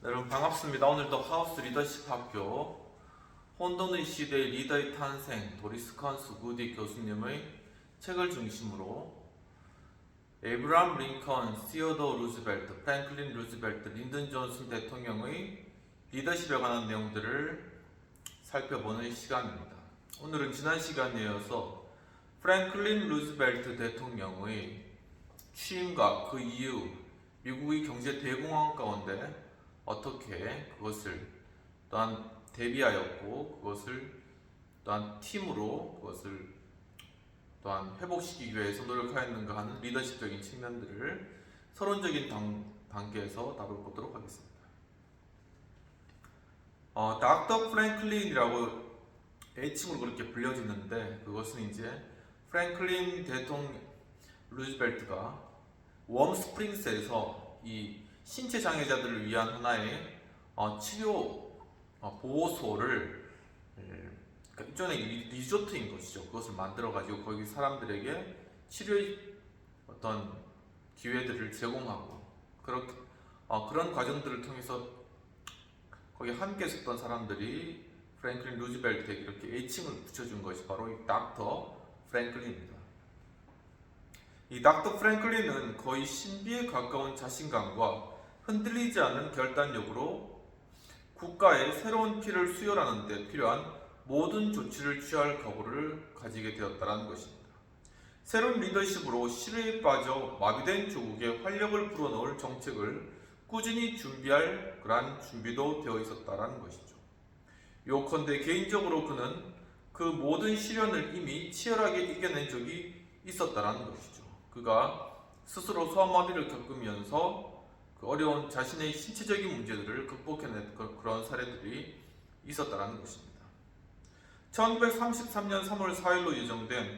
여러분 반갑습니다. 오늘도 하우스 리더십 학교 혼돈의 시대의 리더의 탄생 도리스 컨스 구디 교수님의 책을 중심으로 에이브라함 링컨, 시어도 루즈벨트, 프랭클린 루즈벨트, 린든 존슨 대통령의 리더십에 관한 내용들을 살펴보는 시간입니다. 오늘은 지난 시간에 이어서 프랭클린 루즈벨트 대통령의 취임과 그 이후 미국의 경제 대공황 가운데 어떻게 그것을 또한 대비하였고 그것을 또한 팀으로 그것을 또한 회복시키기 위해서 노력하였는가 하는 리더십적인 측면들을 서론적인 단계에서 다뤄보도록 하겠습니다. 닥터 프랭클린이라고 애칭으로 그렇게 불려지는데 그것은 이제 프랭클린 대통령 루즈벨트가 웜스프링스에서 이 신체 장애자들을 위한 하나의 치료 보호소를 그러니까 일종의 리조트인 것이죠. 그것을 만들어 가지고 거기 사람들에게 치료의 어떤 기회들을 제공하고 그런 과정들을 통해서 거기 함께 있었던 사람들이 프랭클린 루즈벨트에게 이렇게 애칭을 붙여준 것이 바로 이 닥터 프랭클린입니다. 이 닥터 프랭클린은 거의 신비에 가까운 자신감과 흔들리지 않는 결단력으로 국가의 새로운 피를 수혈하는 데 필요한 모든 조치를 취할 각오를 가지게 되었다는 것입니다. 새로운 리더십으로 실외에 빠져 마비된 조국에 활력을 불어넣을 정책을 꾸준히 준비할 그러한 준비도 되어 있었다는 것이죠. 요컨대 개인적으로 그는 그 모든 시련을 이미 치열하게 이겨낸 적이 있었다는 것이죠. 그가 스스로 소아마비를 겪으면서 그 어려운 자신의 신체적인 문제들을 극복해낸 그런 사례들이 있었다는 것입니다. 1933년 3월 4일로 예정된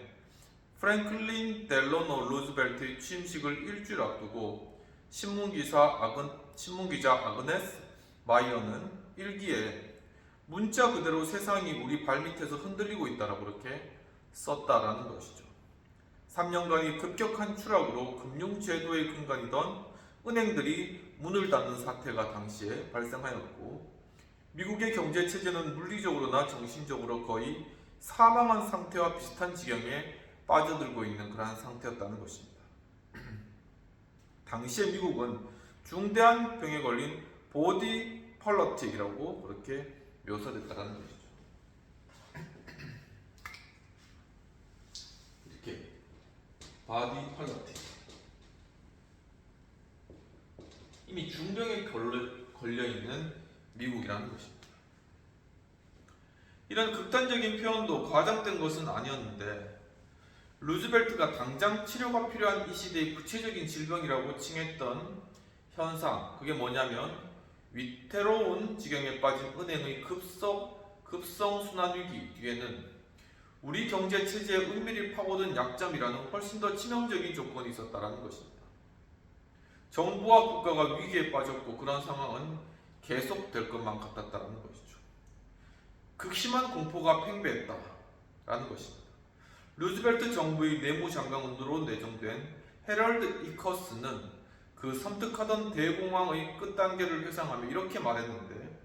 프랭클린 델로노 루즈벨트의 취임식을 일주일 앞두고 신문기자 아그네스 마이어는 일기에 문자 그대로 세상이 우리 발밑에서 흔들리고 있다라고 그렇게 썼다라는 것이죠. 3년간의 급격한 추락으로 금융제도의 근간이던 은행들이 문을 닫는 사태가 당시에 발생하였고 미국의 경제체제는 물리적으로나 정신적으로 거의 사망한 상태와 비슷한 지경에 빠져들고 있는 그러한 상태였다는 것입니다. 당시에 미국은 중대한 병에 걸린 보디 펄러틱이라고 그렇게 묘사됐다는 것이죠. 이렇게 바디 펄러틱 이미 중병에 걸려있는 미국이라는 것입니다. 이런 극단적인 표현도 과장된 것은 아니었는데 루즈벨트가 당장 치료가 필요한 이 시대의 구체적인 질병이라고 칭했던 현상, 그게 뭐냐면 위태로운 지경에 빠진 은행의 급성 순환 위기 뒤에는 우리 경제 체제에 은밀히 파고든 약점이라는 훨씬 더 치명적인 조건이 있었다는 것입니다. 정부와 국가가 위기에 빠졌고 그런 상황은 계속될 것만 같았다는 것이죠. 극심한 공포가 팽배했다라는 것입니다. 루즈벨트 정부의 내무장관으로 내정된 헤럴드 이커스는 그 섬뜩하던 대공황의 끝단계를 회상하며 이렇게 말했는데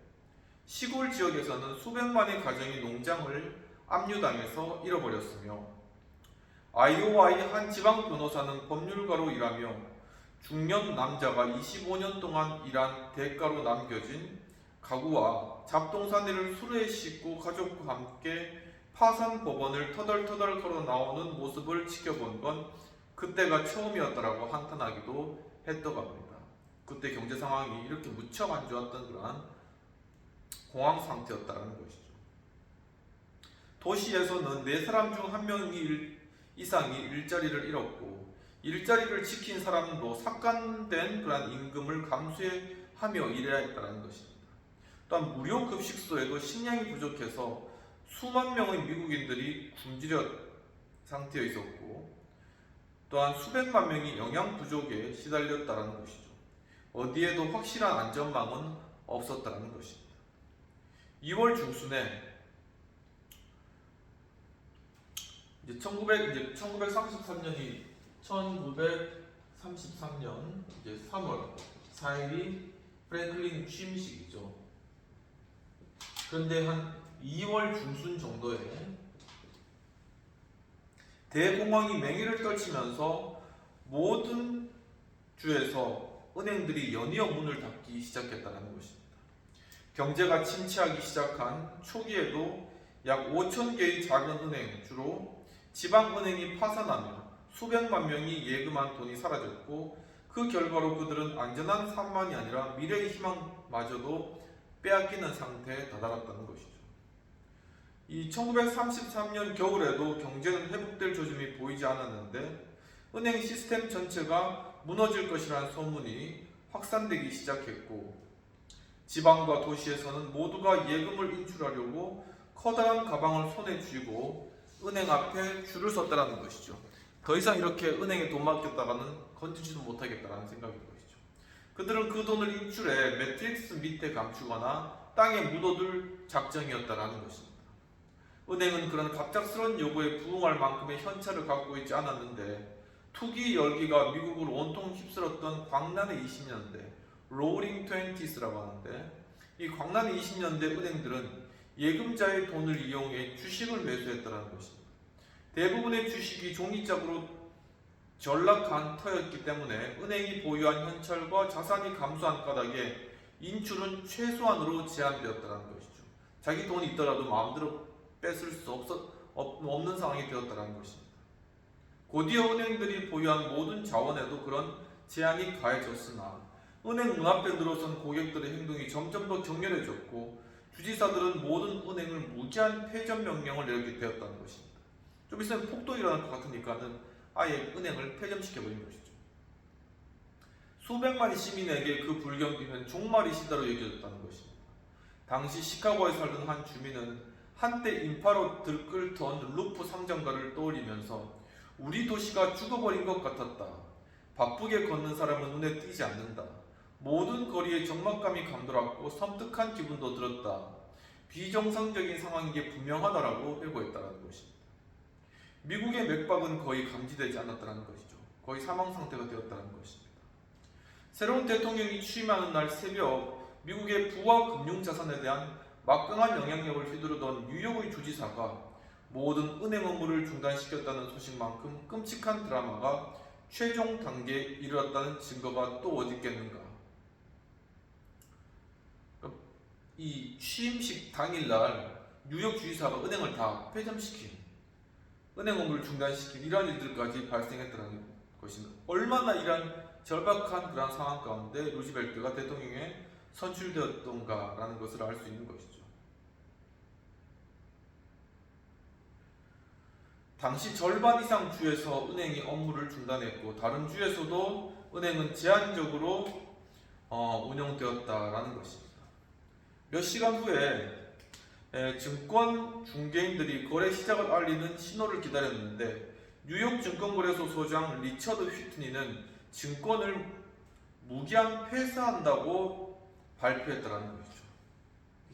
시골 지역에서는 수백만의 가정이 농장을 압류당해서 잃어버렸으며 아이오와의 한 지방 변호사는 법률가로 일하며 중년 남자가 25년 동안 일한 대가로 남겨진 가구와 잡동사니를 수레에 싣고 가족과 함께 파산 법원을 터덜터덜 걸어 나오는 모습을 지켜본 건 그때가 처음이었다라고 한탄하기도 했다고 합니다. 그때 경제 상황이 이렇게 무척 안 좋았던 그러한 공황 상태였다는 것이죠. 도시에서는 4사람 중 1명 이상이 일자리를 잃었고 일자리를 지킨 사람도 삭감된 그러한 임금을 감수하며 일해야 했다는 것입니다. 또한 무료 급식소에도 식량이 부족해서 수만 명의 미국인들이 굶주려 상태에 있었고 또한 수백만 명이 영양 부족에 시달렸다는 것이죠. 어디에도 확실한 안전망은 없었다는 것입니다. 2월 중순에 이제 1933년이 1933년 이제 3월 4일이 프랭클린 취임식이죠. 그런데 한 2월 중순 정도에 대공황이 맹위를 떨치면서 모든 주에서 은행들이 연이어 문을 닫기 시작했다는 것입니다. 경제가 침체하기 시작한 초기에도 약 5천 개의 작은 은행, 주로 지방은행이 파산하며 수백만 명이 예금한 돈이 사라졌고, 그 결과로 그들은 안전한 삶만이 아니라 미래의 희망마저도 빼앗기는 상태에 다다랐다는 것이죠. 이 1933년 겨울에도 경제는 회복될 조짐이 보이지 않았는데 은행 시스템 전체가 무너질 것이라는 소문이 확산되기 시작했고, 지방과 도시에서는 모두가 예금을 인출하려고 커다란 가방을 손에 쥐고 은행 앞에 줄을 섰다는 것이죠. 더 이상 이렇게 은행에 돈 맡겼다가는 건지지도 못하겠다는 생각인 것이죠. 그들은 그 돈을 인출해 매트릭스 밑에 감추거나 땅에 묻어둘 작정이었다는 것입니다. 은행은 그런 갑작스러운 요구에 부응할 만큼의 현찰을 갖고 있지 않았는데, 투기 열기가 미국을 온통 휩쓸었던 광란의 20년대, 로링 20s라고 하는데, 이 광란의 20년대 은행들은 예금자의 돈을 이용해 주식을 매수했다는 것입니다. 대부분의 주식이 종이짝으로 전락한 터였기 때문에 은행이 보유한 현찰과 자산이 감소한 까닭에 인출은 최소한으로 제한되었다는 것이죠. 자기 돈이 있더라도 마음대로 뺏을 수 없는 상황이 되었다는 것입니다. 곧이어 은행들이 보유한 모든 자원에도 그런 제한이 가해졌으나 은행 문 앞에 늘어선 고객들의 행동이 점점 더 격렬해졌고, 주지사들은 모든 은행을 무제한 폐점 명령을 내리게 되었다는 것입니다. 좀 있으면 폭동이 일어날 것 같으니까는 아예 은행을 폐점시켜버린 것이죠. 수백만의 시민에게 그 불경기는 종말의 시대로 여겨졌다는 것입니다. 당시 시카고에 살던 한 주민은 한때 인파로 들끓던 루프 상점가를 떠올리면서 우리 도시가 죽어버린 것 같았다. 바쁘게 걷는 사람은 눈에 띄지 않는다. 모든 거리에 적막감이 감돌았고 섬뜩한 기분도 들었다. 비정상적인 상황인 게 분명하다라고 회고했다는 것입니다. 미국의 맥박은 거의 감지되지 않았다는 것이죠. 거의 사망 상태가 되었다는 것입니다. 새로운 대통령이 취임하는 날 새벽, 미국의 부와 금융자산에 대한 막강한 영향력을 휘두르던 뉴욕의 주지사가 모든 은행 업무를 중단시켰다는 소식만큼 끔찍한 드라마가 최종 단계에 이르렀다는 증거가 또 어디 있겠는가. 이 취임식 당일날 뉴욕 주지사가 은행을 다 폐점시킨, 은행 업무를 중단시킨 이러한 일들까지 발생했다는 것입니다. 얼마나 이러한 절박한 그런 상황 가운데 루즈벨트가 대통령에 선출되었던가라는 것을 알 수 있는 것이죠. 당시 절반 이상 주에서 은행이 업무를 중단했고, 다른 주에서도 은행은 제한적으로 운영되었다라는 것입니다. 몇 시간 후에 증권 중개인들이 거래 시작을 알리는 신호를 기다렸는데, 뉴욕 증권거래소 소장 리처드 휘트니는 증권을 무기한 폐쇄한다고 발표했다는 것이죠.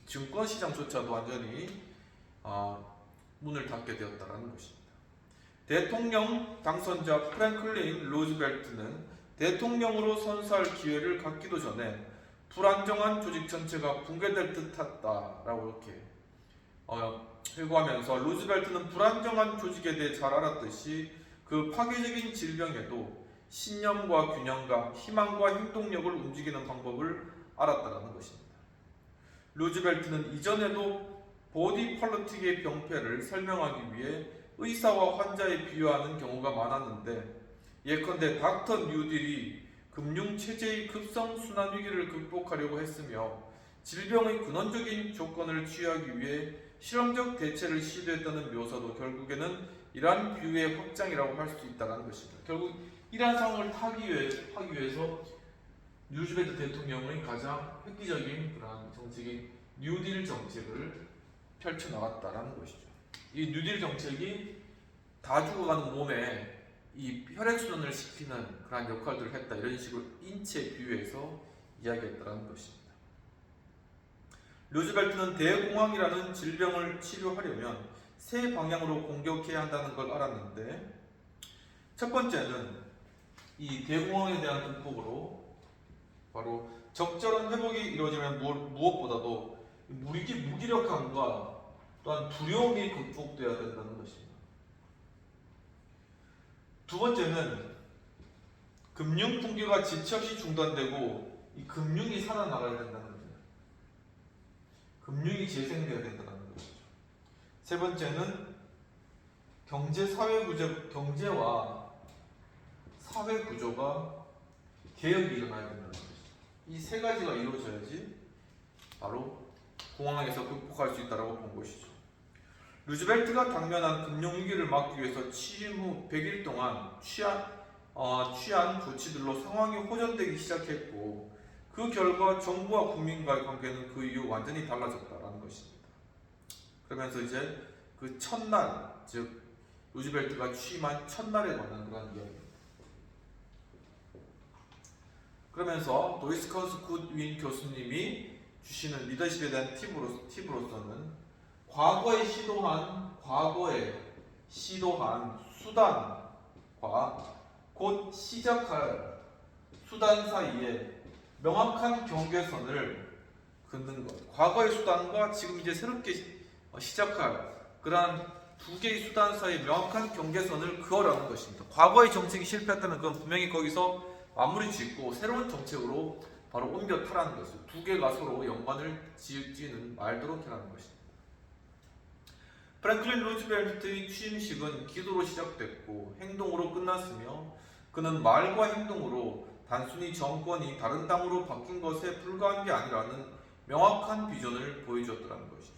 증권 시장조차도 완전히 문을 닫게 되었다는 것입니다. 대통령 당선자 프랭클린 루즈벨트는 대통령으로 선수할 기회를 갖기도 전에 불안정한 조직 전체가 붕괴될 듯했다라고 이렇게 회고하면서, 루즈벨트는 불안정한 조직에 대해 잘 알았듯이 그 파괴적인 질병에도 신념과 균형과 희망과 행동력을 움직이는 방법을 알았다는 것입니다. 루즈벨트는 이전에도 보디 폴리틱의 병폐를 설명하기 위해 의사와 환자에 비유하는 경우가 많았는데, 예컨대 닥터 뉴딜이 금융 체제의 급성 순환 위기를 극복하려고 했으며 질병의 근원적인 조건을 취하기 위해 실험적 대체를 시도했다는 묘사도 결국에는 이러한 비유의 확장이라고 할 수 있다는 것입니다. 결국 이러한 상황을 하기 위해서 루즈벨트 대통령의 가장 획기적인 그러한 정책인 뉴딜 정책을 펼쳐나갔다는 것이죠. 이 뉴딜 정책이 다 죽어가는 몸에 이 혈액순환을 시키는 그러한 역할들을 했다, 이런 식으로 인체 비유해서 이야기했다는 것입니다. 루즈벨트는 대공황이라는 질병을 치료하려면 세 방향으로 공격해야 한다는 걸 알았는데, 첫 번째는 이 대공황에 대한 극복으로 바로 적절한 회복이 이루어지면 무엇보다도 무기력함과 또한 두려움이 극복되어야 된다는 것입니다. 두 번째는 금융 붕괴가 지체 없이 중단되고 이 금융이 살아나가야 된다는 겁니다. 금융이 재생되어야 된다는 것이죠. 세 번째는 경제와 사회 구조가 개혁이 일어나야 된다는 것이죠. 이 세 가지가 이루어져야지 바로 공황에서 극복할 수 있다고 본 것이죠. 루즈벨트가 당면한 금융위기를 막기 위해서 취임 후 100일 동안 취한 조치들로 상황이 호전되기 시작했고, 그 결과 정부와 국민과의 관계는 그 이후 완전히 달라졌다라는 것입니다. 그러면서 이제 그 첫날, 즉 루즈벨트가 취임한 첫날에 관한 그런 이야기입니다. 그러면서 도이스커스 굿윈 교수님이 주시는 리더십에 대한 팁으로서는 과거에 시도한 수단과 곧 시작할 수단 사이에 명확한 경계선을 긋는 것. 과거의 수단과 지금 이제 새롭게 시작할 그러한 두 개의 수단 사이에 명확한 경계선을 그어라는 것입니다. 과거의 정책이 실패했다면 그건 분명히 거기서 마무리 짓고 새로운 정책으로 바로 옮겨 타라는 것이죠. 두 개가 서로 연관을 지는 말도록 하라는 것입니다. 프랭클린 루즈벨트의 취임식은 기도로 시작됐고 행동으로 끝났으며, 그는 말과 행동으로 단순히 정권이 다른 당으로 바뀐 것에 불과한 게 아니라는 명확한 비전을 보여줬다는 것이죠.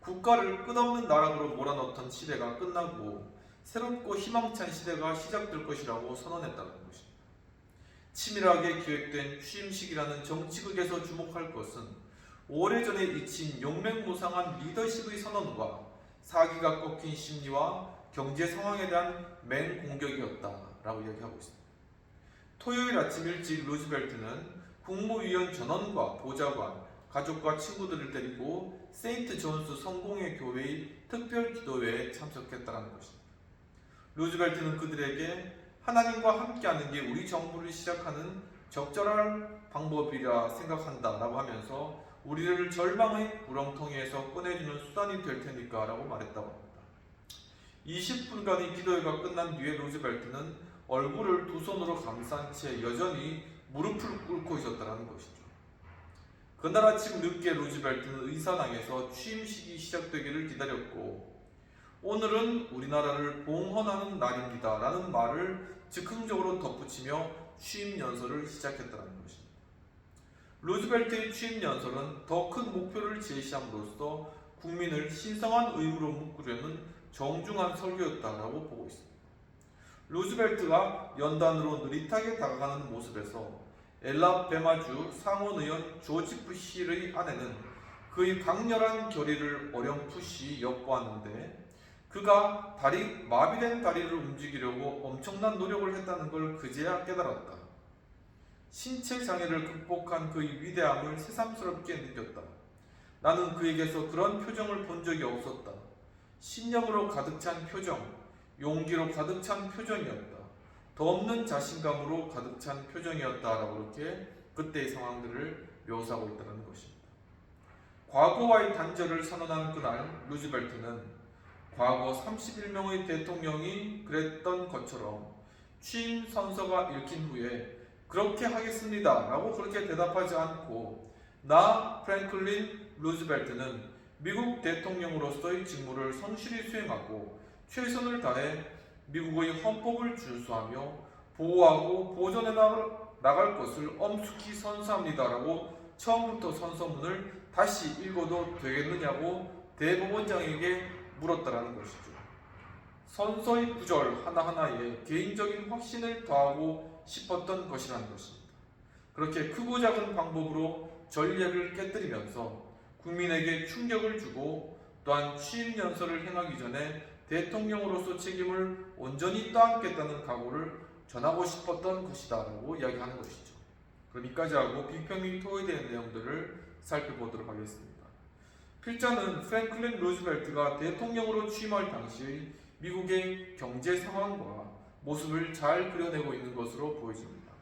국가를 끝없는 나락으로 몰아넣던 시대가 끝나고 새롭고 희망찬 시대가 시작될 것이라고 선언했다는 것입니다. 치밀하게 기획된 취임식이라는 정치극에서 주목할 것은 오래전에 잊힌 용맹무상한 리더십의 선언과 사기가 꺾인 심리와 경제 상황에 대한 맹공격이었다라고 이야기하고 있습니다. 토요일 아침 일찍 루즈벨트는 국무위원 전원과 보좌관, 가족과 친구들을 데리고 세인트 존스 성공회 교회의 특별 기도회에 참석했다는 것입니다. 루즈벨트는 그들에게 하나님과 함께하는 게 우리 정부를 시작하는 적절한 방법이라 생각한다 라고 하면서 우리를 절망의 구렁텅이에서 꺼내주는 수단이 될 테니까 라고 말했다고 합니다. 20분간의 기도회가 끝난 뒤에 루즈벨트는 얼굴을 두 손으로 감싼 채 여전히 무릎을 꿇고 있었다는 것이죠. 그날 아침 늦게 루즈벨트는 의사당에서 취임식이 시작되기를 기다렸고, 오늘은 우리나라를 봉헌하는 날입니다 라는 말을 즉흥적으로 덧붙이며 취임 연설을 시작했다는 것입니다. 루즈벨트의 취임 연설은 더 큰 목표를 제시함으로써 국민을 신성한 의무로 묶으려는 정중한 설교였다라고 보고 있습니다. 루즈벨트가 연단으로 느릿하게 다가가는 모습에서 엘라베마주 상원의원 조지 부시의 아내는 그의 강렬한 결의를 어렴풋이 엿보았는데, 그가 마비된 다리를 움직이려고 엄청난 노력을 했다는 걸 그제야 깨달았다. 신체 장애를 극복한 그의 위대함을 새삼스럽게 느꼈다. 나는 그에게서 그런 표정을 본 적이 없었다. 신념으로 가득 찬 표정, 용기로 가득 찬 표정이었다. 더 없는 자신감으로 가득 찬 표정이었다라고 이렇게 그때의 상황들을 묘사하고 있다는 것입니다. 과거와의 단절을 선언한 그날 루즈벨트는 과거 31명의 대통령이 그랬던 것처럼 취임 선서가 읽힌 후에 그렇게 하겠습니다 라고 그렇게 대답하지 않고, 나 프랭클린 루즈벨트는 미국 대통령으로서의 직무를 성실히 수행하고 최선을 다해 미국의 헌법을 준수하며 보호하고 보존해 나갈 것을 엄숙히 선서합니다 라고 처음부터 선서문을 다시 읽어도 되겠느냐고 대법원장에게 물었다라는 것이죠. 선서의 구절 하나하나에 개인적인 확신을 더하고 싶었던 것이라는 것입니다. 그렇게 크고 작은 방법으로 전례를 깨뜨리면서 국민에게 충격을 주고, 또한 취임 연설을 행하기 전에 대통령으로서 책임을 온전히 떠안겠다는 각오를 전하고 싶었던 것이다 라고 이야기하는 것이죠. 그럼 이까지 하고 비평 및 토의에 대한 내용들을 살펴보도록 하겠습니다. 필자는 프랭클린 루즈벨트가 대통령으로 취임할 당시의 미국의 경제 상황과 모습을 잘 그려내고 있는 것으로 보여집니다.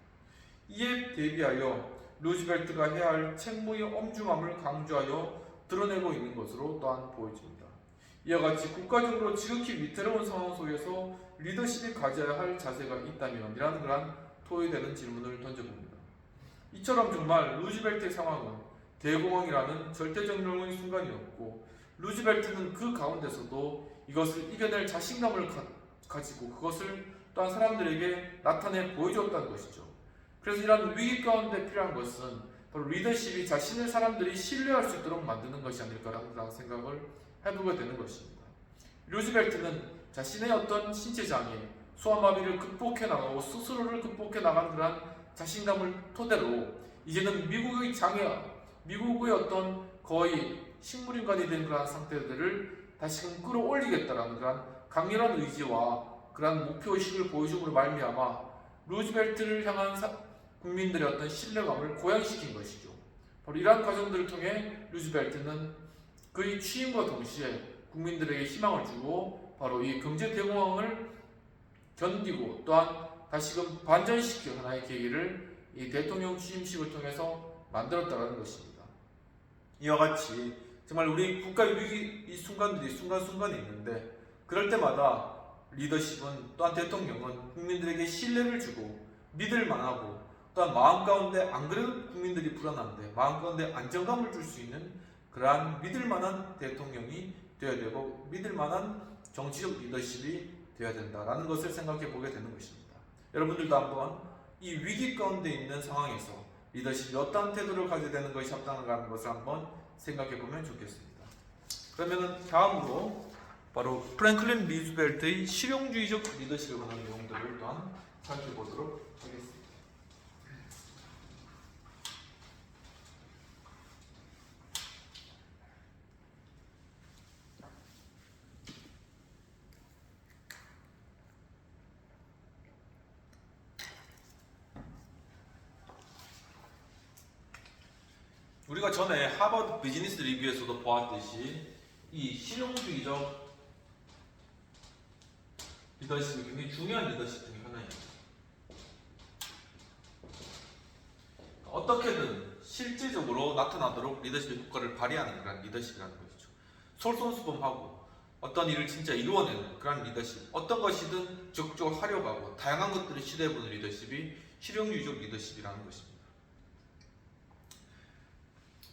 이에 대비하여 루즈벨트가 해야 할 책무의 엄중함을 강조하여 드러내고 있는 것으로 또한 보여집니다. 이와 같이 국가적으로 지극히 위태로운 상황 속에서 리더십이 가져야 할 자세가 있다면 이라는 그런 토의되는 질문을 던져봅니다. 이처럼 정말 루즈벨트의 상황은 대공황이라는 절대정령의 순간이었고 루즈벨트는 그 가운데서도 이것을 이겨낼 자신감을 가지고 그것을 또한 사람들에게 나타내 보여줬다는 것이죠. 그래서 이런 위기 가운데 필요한 것은 바로 리더십이 자신을 사람들이 신뢰할 수 있도록 만드는 것이 아닐까라는 생각을 해보게 되는 것입니다. 루즈벨트는 자신의 어떤 신체 장애, 소아마비를 극복해 나가고 스스로를 극복해 나가는 그런 자신감을 토대로 이제는 미국의 어떤 거의 식물인간이 된 그러한 상태들을 다시금 끌어올리겠다라는 그런 강렬한 의지와 그러한 목표의식을 보여줌으로 말미암아 루즈벨트를 향한 국민들의 어떤 신뢰감을 고양시킨 것이죠. 바로 이러한 과정들을 통해 루즈벨트는 그의 취임과 동시에 국민들에게 희망을 주고 바로 이 경제 대공황을 견디고 또한 다시금 반전시킬 하나의 계기를 이 대통령 취임식을 통해서 만들었다는 것입니다. 이와 같이 정말 우리 국가의 위기 이 순간들이 순간순간에 있는데 그럴 때마다 리더십은 또한 대통령은 국민들에게 신뢰를 주고 믿을 만하고 또한 마음 가운데 안 그래도 국민들이 불안한데 마음 가운데 안정감을 줄 수 있는 그러한 믿을 만한 대통령이 되어야 되고 믿을 만한 정치적 리더십이 되어야 된다라는 것을 생각해 보게 되는 것입니다. 여러분들도 한번 이 위기 가운데 있는 상황에서 리더십이 어떠한 태도를 가져야 되는 것이 합당한가는 것을 한번 생각해 보면 좋겠습니다. 그러면 다음으로 바로 프랭클린 루즈벨트의 실용주의적 리더십에 관한 내용들을 또한 살펴보도록 하겠습니다. 우리가 전에 하버드 비즈니스 리뷰에서도 보았듯이 이 실용주의적 리더십이 굉장히 중요한 리더십 중에 하나입니다. 어떻게든 실질적으로 나타나도록 리더십의 효과를 발휘하는 그런 리더십이라는 것이죠. 솔선수범하고 어떤 일을 진짜 이루어내는 그런 리더십, 어떤 것이든 적극적으로 하려고 하고 다양한 것들을 시도해보는 리더십이 실용주의적 리더십이라는 것입니다.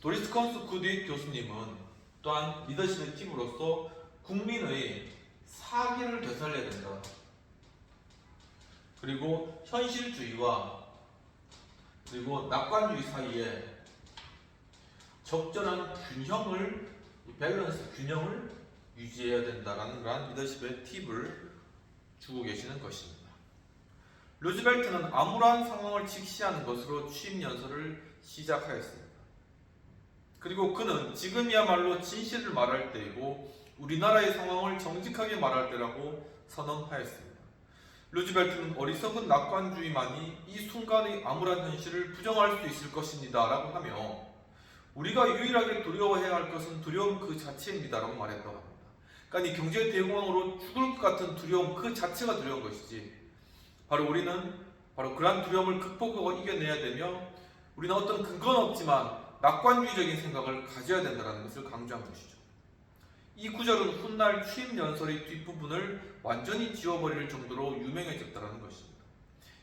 도리스 컨스 구디 교수님은 또한 리더십의 팁으로서 국민의 사기를 되살려야 된다. 그리고 현실주의와 그리고 낙관주의 사이에 적절한 균형을 유지해야 된다라는 그런 리더십의 팁을 주고 계시는 것입니다. 루즈벨트는 암울한 상황을 직시하는 것으로 취임 연설을 시작하였습니다. 그리고 그는 지금이야말로 진실을 말할 때이고 우리나라의 상황을 정직하게 말할 때라고 선언하였습니다. 루즈벨트는 어리석은 낙관주의만이 이 순간의 암울한 현실을 부정할 수 있을 것입니다 라고 하며 우리가 유일하게 두려워해야 할 것은 두려움 그 자체입니다 라고 말했다고 합니다. 그러니까 이 경제 대공황으로 죽을 것 같은 두려움 그 자체가 두려운 것이지 바로 우리는 바로 그러한 두려움을 극복하고 이겨내야 되며 우리는 어떤 근거는 없지만 낙관주의적인 생각을 가져야 된다는 것을 강조한 것이죠. 이 구절은 훗날 취임 연설의 뒷부분을 완전히 지워버릴 정도로 유명해졌다는 것입니다.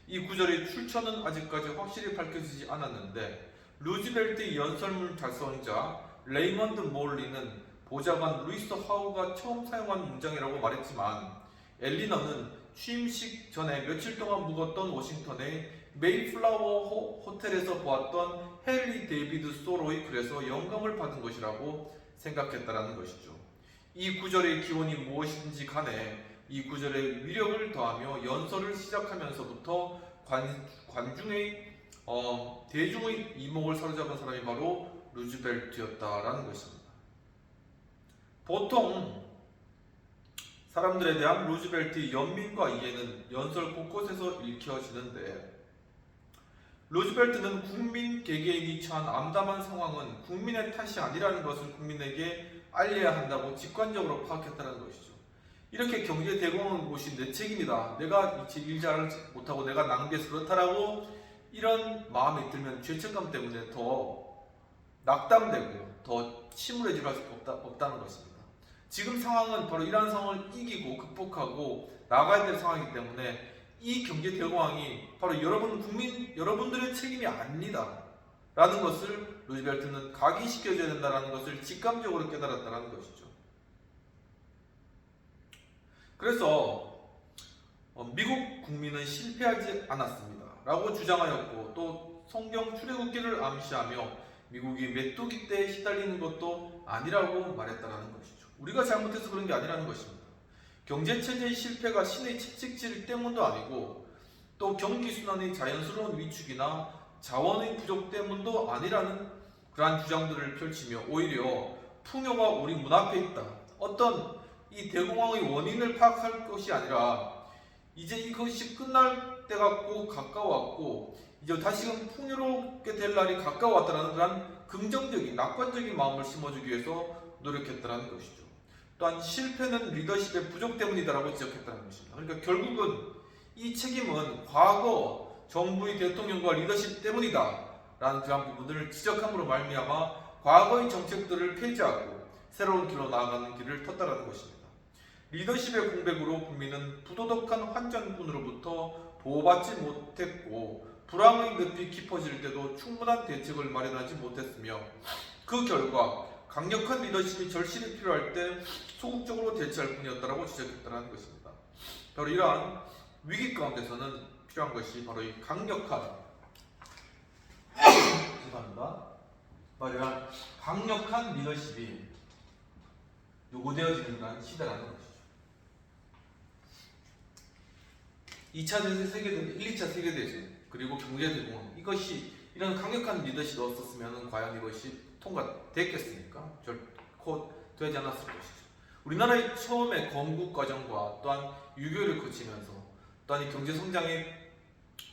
이 구절의 출처는 아직까지 확실히 밝혀지지 않았는데 루즈벨트의 연설문 작성자 레이먼드 몰리는 보좌관 루이스 하우가 처음 사용한 문장이라고 말했지만 엘리너는 취임식 전에 며칠 동안 묵었던 워싱턴의 메이플라워 호텔에서 보았던 헨리 데이비드 소로의 글에서 영감을 받은 것이라고 생각했다라는 것이죠. 이 구절의 기원이 무엇인지 간에 이 구절의 위력을 더하며 연설을 시작하면서부터 관중의 대중의 이목을 사로잡은 사람이 바로 루즈벨트였다라는 것입니다. 보통 사람들에 대한 루즈벨트의 연민과 이해는 연설 곳곳에서 읽혀지는데 루즈벨트는 국민 개개인이 처한 암담한 상황은 국민의 탓이 아니라는 것을 국민에게 알려야 한다고 직관적으로 파악했다는 것이죠. 이렇게 경제 대공황을 것이 내 책임이다. 내가 일 잘 못하고 내가 낭비해서 그렇다라고 이런 마음이 들면 죄책감 때문에 더 낙담되고 더 침울해질 수밖에 없다는 것입니다. 지금 상황은 바로 이러한 상황을 이기고 극복하고 나가야 될 상황이기 때문에 이 경제 대공황이 바로 여러분들의 책임이 아니다 라는 것을 루즈벨트는 각인시켜줘야 된다는 것을 직감적으로 깨달았다는 것이죠. 그래서 미국 국민은 실패하지 않았습니다 라고 주장하였고, 또 성경 출애굽기를 암시하며 미국이 메뚜기 떼에 시달리는 것도 아니라고 말했다는 것이죠. 우리가 잘못해서 그런 게 아니라는 것입니다. 경제체제의 실패가 신의 채찍질 때문도 아니고, 또 경기순환의 자연스러운 위축이나 자원의 부족 때문도 아니라는 그러한 주장들을 펼치며 오히려 풍요가 우리 문 앞에 있다, 어떤 이 대공황의 원인을 파악할 것이 아니라 이제 이것이 끝날 때가 가까웠고 이제 다시금 풍요롭게 될 날이 가까웠다는 그런 긍정적인 낙관적인 마음을 심어주기 위해서 노력했다는 것이죠. 또한 실패는 리더십의 부족 때문이다라고 지적했다는 것입니다. 그러니까 결국은 이 책임은 과거 정부의 대통령과 리더십 때문이다 라는 그런 부분들을 지적함으로 말미암아 과거의 정책들을 폐지하고 새로운 길로 나아가는 길을 텄다라는 것입니다. 리더십의 공백으로 국민은 부도덕한 환경군으로부터 보호받지 못했고, 불황의 늪이 깊어질 때도 충분한 대책을 마련하지 못했으며, 그 결과 강력한 리더십이 절실히 필요할 때 소극적으로 대처할 뿐이었다라고 지적했다는 것입니다. 바로 이러한 위기 가운데서는 필요한 것이 바로 이 강력한 바로 이러한 강력한 리더십이 요구되어지는 시대라는 것이죠. 2차 세계대전, 1, 2차 세계대전, 그리고 경제대공황, 이런 강력한 리더십이 없었으면 과연 이것이 통과됐겠습니까? 결코 되지 않았을 것이죠. 우리나라의 처음에 건국 과정과 또한 유교를 거치면서 또한 이 경제 성장의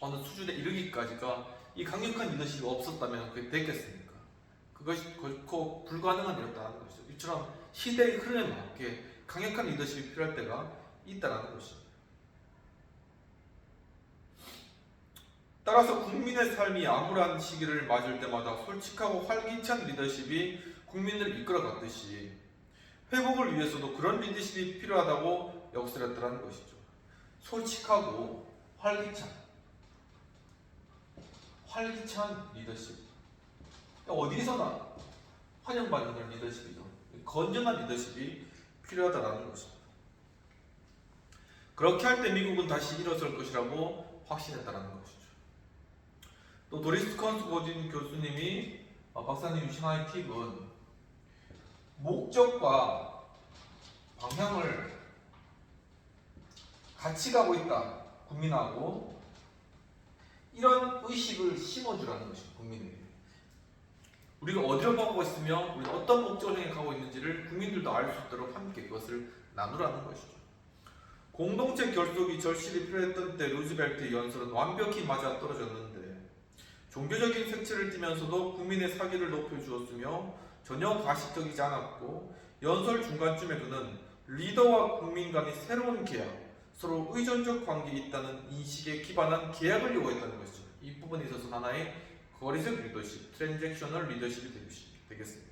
어느 수준에 이르기까지가 이 강력한 리더십이 없었다면 그게 됐겠습니까? 그것이 결코 불가능한 일이었다는 것이죠. 이처럼 시대의 흐름에 맞게 강력한 리더십이 필요할 때가 있다는 것입니다. 따라서 국민의 삶이 암울한 시기를 맞을 때마다 솔직하고 활기찬 리더십이 국민을 이끌어갔듯이 회복을 위해서도 그런 리더십이 필요하다고 역설했다는 것이죠. 솔직하고 활기찬 리더십. 어디서나 환영받는 리더십이죠. 건전한 리더십이 필요하다는 것입니다. 그렇게 할 때 미국은 다시 일어설 것이라고 확신했다는 것이죠. 또 도리스 컨스고진 교수님이 박사님 주신 하나의 팁은 목적과 방향을 같이 가고 있다, 국민하고, 이런 의식을 심어주라는 것입니다. 국민에게 우리가 어디로 가고 있으며 우리가 어떤 목적을 향해 가고 있는지를 국민들도 알 수 있도록 함께 그것을 나누라는 것이죠. 공동체 결속이 절실히 필요했던 때 루즈벨트의 연설은 완벽히 맞아떨어졌는데, 종교적인 색채를 띠면서도 국민의 사기를 높여주었으며 전혀 가식적이지 않았고, 연설 중간쯤에 그는 리더와 국민 간의 새로운 계약, 서로 의존적 관계에 있다는 인식에 기반한 계약을 요구했다는 것이죠. 이 부분에 있어서 하나의 거리적 리더십, 트랜잭셔널 리더십이 되겠습니다.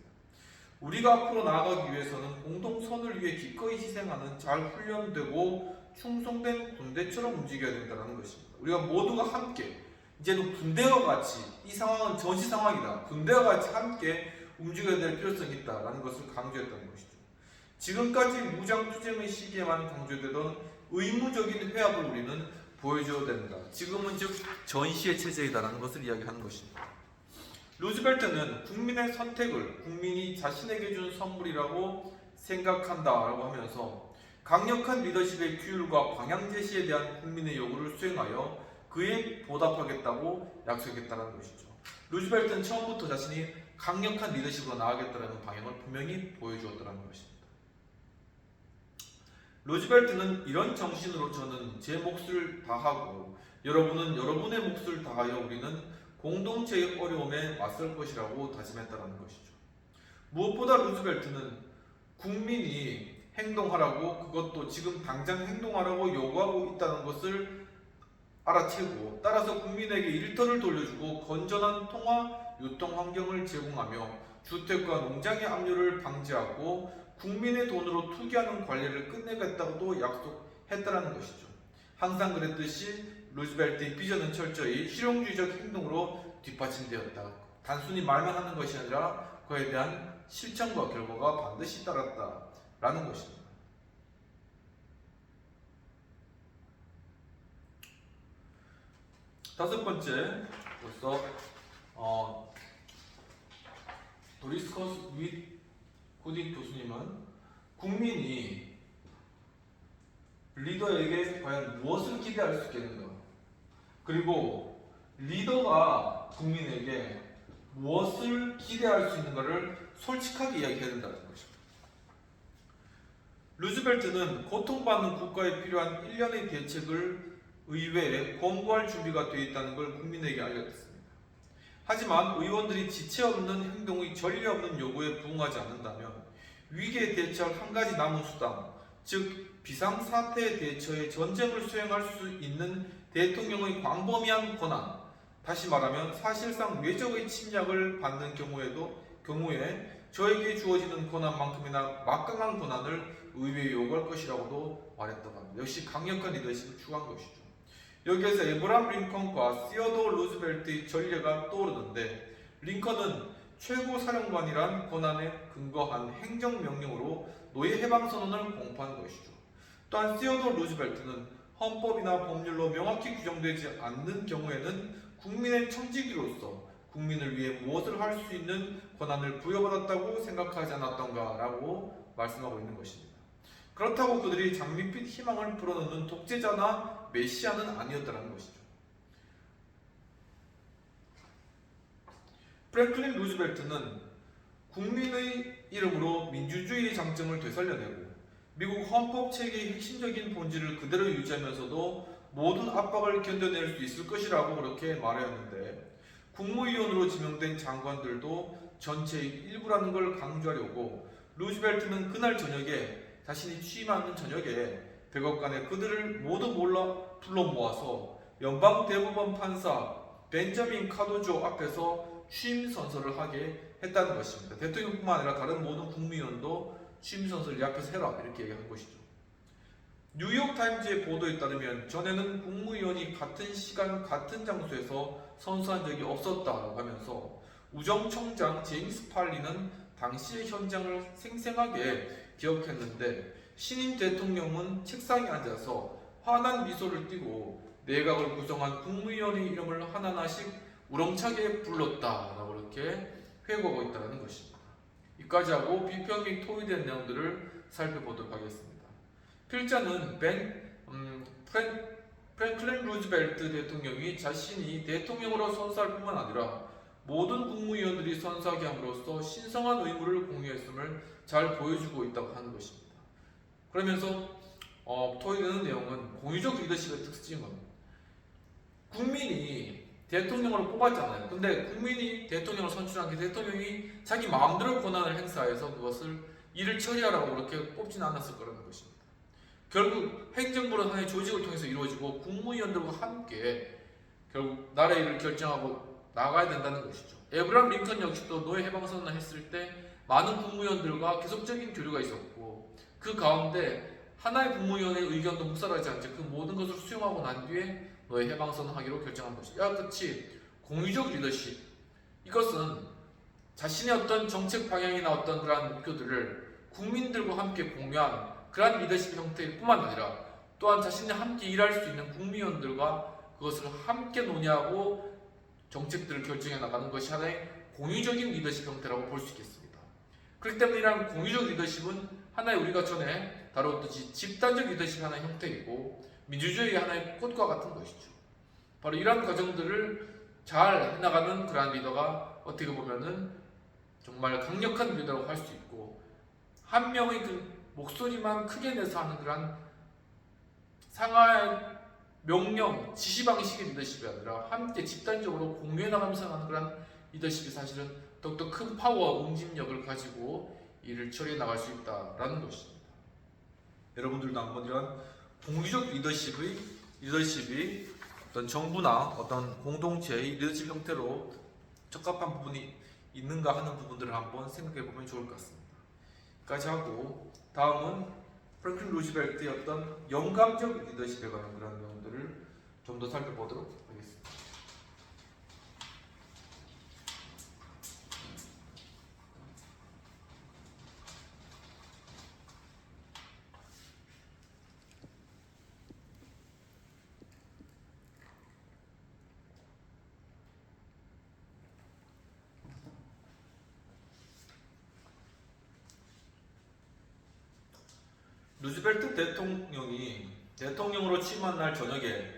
우리가 앞으로 나아가기 위해서는 공동선을 위해 기꺼이 희생하는 잘 훈련되고 충성된 군대처럼 움직여야 된다는 것입니다. 우리가 모두가 함께, 이제는 군대와 같이, 이 상황은 전시 상황이다, 군대와 같이 함께 움직여야 될 필요성이 있다라는 것을 강조했다는 것이죠. 지금까지 무장투쟁의 시기에만 강조되던 의무적인 회합을 우리는 보여줘야 된다. 지금은 즉 전시의 체제이다라는 것을 이야기하는 것입니다. 루즈벨트는 국민의 선택을 국민이 자신에게 준 선물이라고 생각한다라고 하면서 강력한 리더십의 규율과 방향 제시에 대한 국민의 요구를 수행하여 그에 보답하겠다고 약속했다는 것이죠. 루즈벨트는 처음부터 자신이 강력한 리더십으로 나아가겠다는 방향을 분명히 보여주었다는 것입니다. 루즈벨트는 이런 정신으로 저는 제 몫을 다하고 여러분은 여러분의 몫을 다하여 우리는 공동체의 어려움에 맞설 것이라고 다짐했다는 것이죠. 무엇보다 루즈벨트는 국민이 행동하라고, 그것도 지금 당장 행동하라고 요구하고 있다는 것을 알아채고 따라서 국민에게 일터를 돌려주고 건전한 통화 유통 환경을 제공하며 주택과 농장의 압류를 방지하고 국민의 돈으로 투기하는 관리를 끝내겠다고도 약속했다는 것이죠. 항상 그랬듯이 루즈벨트의 비전은 철저히 실용주의적 행동으로 뒷받침되었다. 단순히 말만 하는 것이 아니라 그에 대한 실천과 결과가 반드시 따랐다라는 것입니다. 다섯 번째로서 도리스커스 윗 고딕 교수님은 국민이 리더에게 과연 무엇을 기대할 수 있겠는가, 그리고 리더가 국민에게 무엇을 기대할 수 있는가를 솔직하게 이야기해야 된다는 것입니다. 루즈벨트는 고통받는 국가에 필요한 일련의 대책을 의회에 권고할 준비가 되어 있다는 걸 국민에게 알려졌습니다. 하지만 의원들이 지체 없는 행동의 전례 없는 요구에 부응하지 않는다면 위기에 대처할 한 가지 남은 수단, 즉 비상사태에 대처해 전쟁을 수행할 수 있는 대통령의 광범위한 권한, 다시 말하면 사실상 외적의 침략을 받는 경우에 저에게 주어지는 권한만큼이나 막강한 권한을 의회에 요구할 것이라고도 말했다고 합니다. 역시 강력한 리더십을 추구한 것이죠. 여기에서 에브라함 링컨과 시어도어 루즈벨트의 전례가 떠오르는데, 링컨은 최고 사령관이란 권한에 근거한 행정명령으로 노예 해방선언을 공포한 것이죠. 또한 시어도어 루즈벨트는 헌법이나 법률로 명확히 규정되지 않는 경우에는 국민의 청지기로서 국민을 위해 무엇을 할 수 있는 권한을 부여받았다고 생각하지 않았던가라고 말씀하고 있는 것입니다. 그렇다고 그들이 장밋빛 희망을 불어넣는 독재자나 메시아는 아니었다는 것이죠. 프랭클린 루즈벨트는 국민의 이름으로 민주주의의 장점을 되살려내고 미국 헌법 체계의 핵심적인 본질을 그대로 유지하면서도 모든 압박을 견뎌낼 수 있을 것이라고 그렇게 말하였는데, 국무위원으로 지명된 장관들도 전체의 일부라는 걸 강조하려고 루즈벨트는 그날 저녁에, 자신이 취임하는 저녁에 백악관에 그들을 모두 불러 모아서 연방대법원 판사 벤자민 카도조 앞에서 취임 선서를 하게 했다는 것입니다. 대통령뿐만 아니라 다른 모든 국무위원도 취임 선서를 이 앞에서 해라, 이렇게 얘기한 것이죠. 뉴욕타임즈의 보도에 따르면 전에는 국무위원이 같은 시간 같은 장소에서 선서한 적이 없었다고 하면서 우정청장 제임스 팔리는 당시의 현장을 생생하게 기억했는데, 신임 대통령은 책상에 앉아서 환한 미소를 띠고 내각을 구성한 국무위원의 이름을 하나하나씩 우렁차게 불렀다라고 이렇게 회고하고 있다는 것입니다. 이까지 하고 비평이 토의된 내용들을 살펴보도록 하겠습니다. 필자는 프랭클린 루즈벨트 대통령이 자신이 대통령으로 선서할 뿐만 아니라 모든 국무위원들이 선서하게 함으로써 신성한 의무를 공유했음을 잘 보여주고 있다고 하는 것입니다. 그러면서 토의되는 내용은 공유적 리더십의 특징은, 국민이 대통령으로 뽑았잖아요. 근데 국민이 대통령을 선출한 게 대통령이 자기 마음대로 권한을 행사해서 그것을 일을 처리하라고 그렇게 뽑지는 않았을 거라는 것입니다. 결국 행정부는 하나의 조직을 통해서 이루어지고 국무위원들과 함께 결국 나라의 일을 결정하고 나가야 된다는 것이죠. 에브라함 링컨 역시도 노예 해방선언을 했을 때 많은 국무위원들과 계속적인 교류가 있었고, 그 가운데 하나의 국무위원의 의견도 묵살하지 않지 그 모든 것을 수용하고 난 뒤에 노예 해방선언하기로 결정한 것이죠. 이와 같이 공유적 리더십, 이것은 자신의 어떤 정책 방향이나 어떤 그러한 목표들을 국민들과 함께 공유한 그러한 리더십 형태일 뿐만 아니라 또한 자신이 함께 일할 수 있는 국무위원들과 그것을 함께 논의하고 정책들을 결정해 나가는 것이 하나의 공유적인 리더십 형태라고 볼 수 있겠습니다. 그렇기 때문에 이러한 공유적 리더십은 하나의 우리가 전에 다뤘듯이 집단적 리더십의 하나의 형태이고 민주주의의 하나의 꽃과 같은 것이죠. 바로 이러한 과정들을 잘 해나가는 그러한 리더가 어떻게 보면은 정말 강력한 리더라고 할 수 있고, 한 명의 그 목소리만 크게 내서 하는 그러한 상하의 명령, 지시 방식의 리더십이 아니라 함께 집단적으로 공유해 나가면서 하는 그런 리더십이 사실은 더욱더 큰 파워와 응집력을 가지고 일을 처리해 나갈 수 있다라는 것입니다. 여러분들도 한번 이런 공유적 리더십이 어떤 정부나 어떤 공동체의 리더십 형태로 적합한 부분이 있는가 하는 부분들을 한번 생각해 보면 좋을 것 같습니다. 까지 하고 다음은 프랭클린 루즈벨트의 어떤 영감적 리더십에 관한 그런 내용들을 좀 더 살펴보도록 하겠습니다. 루즈벨트 대통령이 대통령으로 취임한 날 저녁에